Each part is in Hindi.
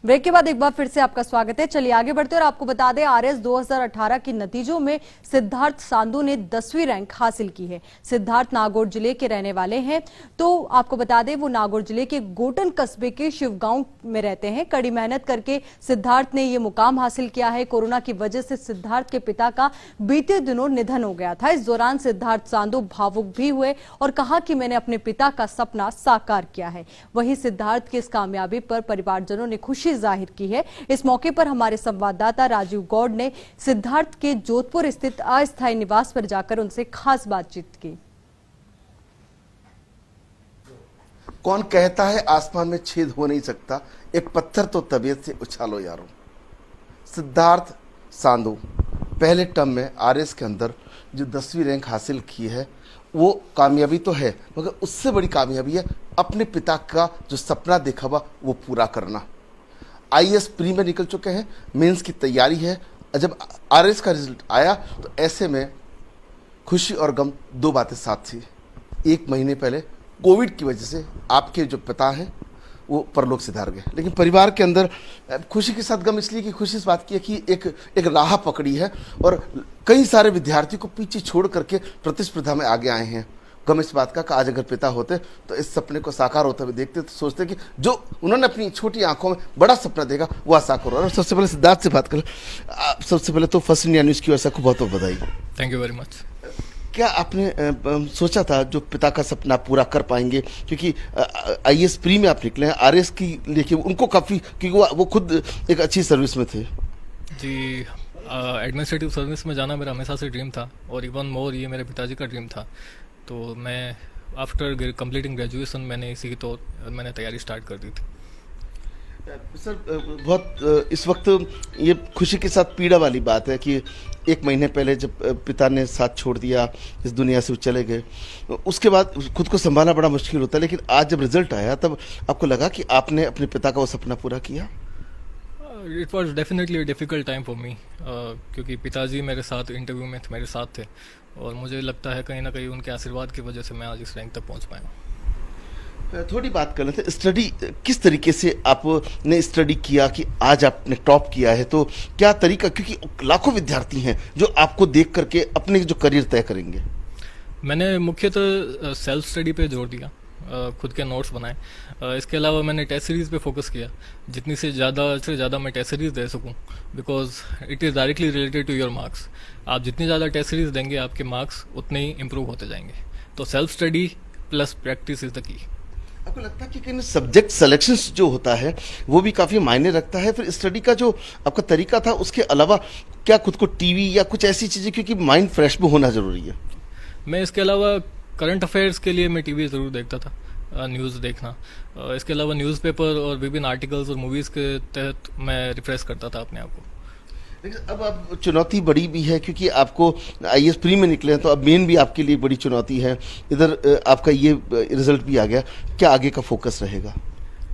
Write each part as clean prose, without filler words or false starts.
ब्रेक के बाद एक बार फिर से आपका स्वागत है। चलिए आगे बढ़ते हैं और आपको बता दें आरएस 2018 के नतीजों में सिद्धार्थ सांधू ने 10वीं रैंक हासिल की है। सिद्धार्थ नागौर जिले के रहने वाले हैं। तो आपको बता दें वो नागौर जिले के गोटन कस्बे के शिवगांव में रहते हैं। कड़ी मेहनत करके सिद्धार्थ ने ये मुकाम हासिल किया है। कोरोना की वजह से सिद्धार्थ के पिता का बीते दिनों निधन हो गया था। इस दौरान सिद्धार्थ सांधू भावुक भी हुए और कहा कि मैंने अपने पिता का सपना साकार किया है। वहीं सिद्धार्थ की इस कामयाबी पर परिवारजनों ने खुशी जाहिर की है। इस मौके पर हमारे संवाददाता राजीव गौड़ ने सिद्धार्थ के जोधपुर स्थित अस्थायी निवास पर जाकर उनसे खास बातचीत की। कौन कहता है आसमान में छेद हो नहीं सकता, एक पत्थर तो तबीयत से उछालो यारो। सिद्धार्थ सांधू पहले टर्म में आरएस के अंदर जो 10वीं रैंक हासिल की है वो कामयाबी तो है, मगर उससे बड़ी कामयाबी है अपने पिता का जो सपना देखा हुआ वो पूरा करना। आईएएस प्री में निकल चुके हैं, मेंस की तैयारी है। जब आरएस का रिजल्ट आया तो ऐसे में खुशी और गम दो बातें साथ थी। एक महीने पहले कोविड की वजह से आपके जो पिता हैं वो परलोक सिधार गए, लेकिन परिवार के अंदर खुशी के साथ गम इसलिए कि खुशी इस बात की है कि एक राह पकड़ी है और कई सारे विद्यार्थी को पीछे छोड़ करके प्रतिस्पर्धा में आगे आए हैं। गम इस बात का कि आज अगर पिता होते तो इस सपने को साकार होते हुए देखते तो सोचते कि जो उन्होंने अपनी छोटी आंखों में बड़ा सपना देखा वह साकार हो रहा है। सबसे पहले सिद्धार्थ से बात करें। सबसे पहले तो फर्स्ट इंडिया न्यूज़ की वजह को बहुत बहुत बधाई। Thank you very much. क्या आपने सोचा था जो पिता का सपना पूरा कर पाएंगे, क्योंकि आईएएस प्री में आप निकले हैं, आरएस की लेके उनको काफ़ी, क्योंकि वो खुद एक अच्छी सर्विस में थे। जी, एडमिनिस्ट्रेटिव सर्विस में जाना मेरा हमेशा से ड्रीम था और इवन मोर ये मेरे पिताजी का ड्रीम था। तो मैं आफ्टर कंप्लीटिंग ग्रेजुएशन मैंने इसी की मैंने तैयारी स्टार्ट कर दी थी। सर बहुत इस वक्त ये खुशी के साथ पीड़ा वाली बात है कि एक महीने पहले जब पिता ने साथ छोड़ दिया, इस दुनिया से चले गए, उसके बाद खुद को संभालना बड़ा मुश्किल होता है। लेकिन आज जब रिजल्ट आया तब आपको लगा कि आपने अपने पिता का वो सपना पूरा किया? It was definitely difficult time for me, क्योंकि पिताजी मेरे साथ इंटरव्यू में मेरे साथ थे और मुझे लगता है कहीं ना कहीं उनके आशीर्वाद की वजह से मैं आज इस रैंक तक पहुंच पाया। थोड़ी बात कर लेते हैं, स्टडी किस तरीके से आपने स्टडी किया कि आज आपने टॉप किया है, तो क्या तरीका, क्योंकि लाखों विद्यार्थी हैं जो आपको देख करके अपने जो करियर तय करेंगे। मैंने मुख्यतः सेल्फ स्टडी पे जोर दिया, खुद के नोट्स बनाए। इसके अलावा मैंने टेस्ट सीरीज़ पे फोकस किया, जितनी से ज़्यादा मैं टेस्ट सीरीज़ दे सकूं, because it is directly related to your marks. आप जितनी ज़्यादा टेस्ट सीरीज़ देंगे आपके मार्क्स उतने ही इम्प्रूव होते जाएंगे। तो self study plus practice is the key. आपको लगता है कि कहीं सब्जेक्ट सिलेक्शन जो होता है वो भी काफ़ी मायने रखता है? फिर स्टडी का जो आपका तरीका था उसके अलावा क्या खुद को टीवी या कुछ ऐसी चीज़ें, क्योंकि माइंड फ्रेश भी होना ज़रूरी है? मैं इसके अलावा करंट अफेयर्स के लिए मैं टीवी ज़रूर देखता था, न्यूज़ देखना। इसके अलावा न्यूज़पेपर और विभिन्न आर्टिकल्स और मूवीज़ के तहत मैं रिफ्रेश करता था अपने आप को। लेकिन अब आप चुनौती बड़ी भी है, क्योंकि आपको आईएएस प्री में निकले हैं तो अब मेन भी आपके लिए बड़ी चुनौती है। इधर आपका ये रिजल्ट भी आ गया, क्या आगे का फोकस रहेगा?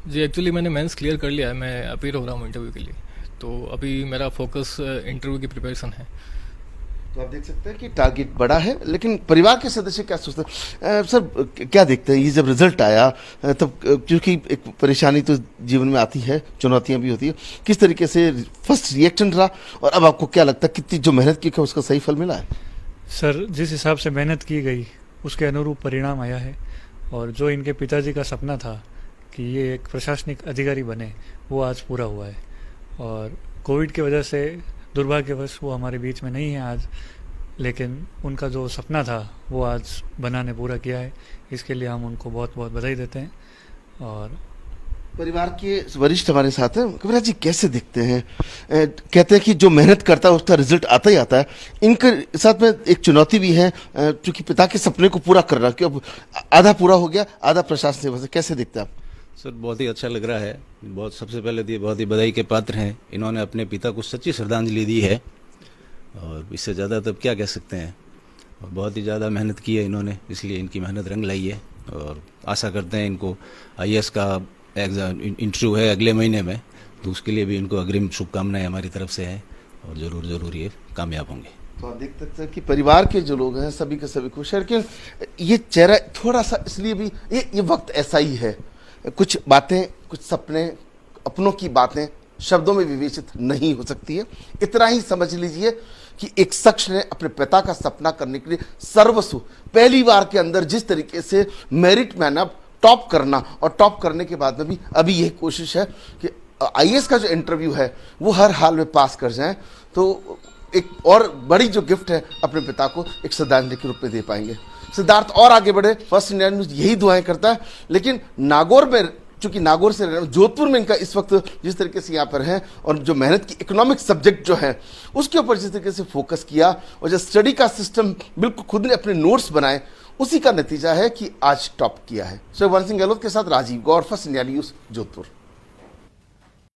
जी, एक्चुअली मैंने मेंस क्लियर कर लिया है, मैं अपीयर हो रहा हूँ इंटरव्यू के लिए। तो अभी मेरा फोकस इंटरव्यू की प्रिपरेशन है। तो आप देख सकते हैं कि टारगेट बड़ा है, लेकिन परिवार के सदस्य क्या सोचते हैं? सर क्या देखते हैं ये जब रिजल्ट आया तब, क्योंकि एक परेशानी तो जीवन में आती है, चुनौतियां भी होती है, किस तरीके से फर्स्ट रिएक्शन रहा और अब आपको क्या लगता है कितनी जो मेहनत की क्या उसका सही फल मिला है? सर जिस हिसाब से मेहनत की गई उसके अनुरूप परिणाम आया है और जो इनके पिताजी का सपना था कि ये एक प्रशासनिक अधिकारी बने वो आज पूरा हुआ है। और कोविड की वजह से दुर्भाग्यवश वो हमारे बीच में नहीं है आज, लेकिन उनका जो सपना था वो आज बनाने पूरा किया है। इसके लिए हम उनको बहुत बहुत बधाई देते हैं। और परिवार के वरिष्ठ हमारे साथ हैं। कविराज जी कैसे दिखते हैं? कहते हैं कि जो मेहनत करता है उसका रिजल्ट आता ही आता है। इनके साथ में एक चुनौती भी है, क्योंकि पिता के सपने को पूरा कर रहा, कि अब आधा पूरा हो गया, आधा प्रशासन सेवा से। कैसे दिखते हैं आप? सर बहुत ही अच्छा लग रहा है। बहुत सबसे पहले तो बहुत ही बधाई के पात्र हैं, इन्होंने अपने पिता को सच्ची श्रद्धांजलि दी है और इससे ज़्यादा तब क्या कह सकते हैं। और बहुत ही ज़्यादा मेहनत की है इन्होंने, इसलिए इनकी मेहनत रंग लाई है और आशा करते हैं इनको आईएएस का एग्जाम इंटरव्यू है अगले महीने में, तो उसके लिए भी इनको अग्रिम शुभकामनाएं हमारी तरफ से हैं और ज़रूर ये कामयाब होंगे। तो आप देख सकते हैं कि परिवार के जो लोग हैं सभी के सभी खुश हैं, कि ये चेहरा थोड़ा सा इसलिए भी ये वक्त ऐसा ही है, कुछ बातें, कुछ सपने अपनों की बातें शब्दों में विवेचित नहीं हो सकती है। इतना ही समझ लीजिए कि एक शख्स ने अपने पिता का सपना करने के लिए सर्वस्व पहली बार के अंदर जिस तरीके से मेरिट में ना टॉप करना, और टॉप करने के बाद में भी अभी यही कोशिश है कि आईएएस का जो इंटरव्यू है वो हर हाल में पास कर जाएं, तो एक और बड़ी जो गिफ्ट है अपने पिता को एक श्रद्धांजलि के रूप में दे पाएंगे। सिद्धार्थ और आगे बढ़े, फर्स्ट इंडिया न्यूज यही दुआएं करता है। लेकिन नागौर में, चूंकि नागौर से जोधपुर में इनका इस वक्त जिस तरीके से यहाँ पर है और जो मेहनत की इकोनॉमिक सब्जेक्ट जो है उसके ऊपर जिस तरीके से फोकस किया और जो स्टडी का सिस्टम बिल्कुल खुद ने अपने नोट्स बनाए, उसी का नतीजा है कि आज टॉप किया है। सो वन सिंह गहलोत के साथ राजीव गौर, फर्स्ट इंडिया न्यूज जोधपुर।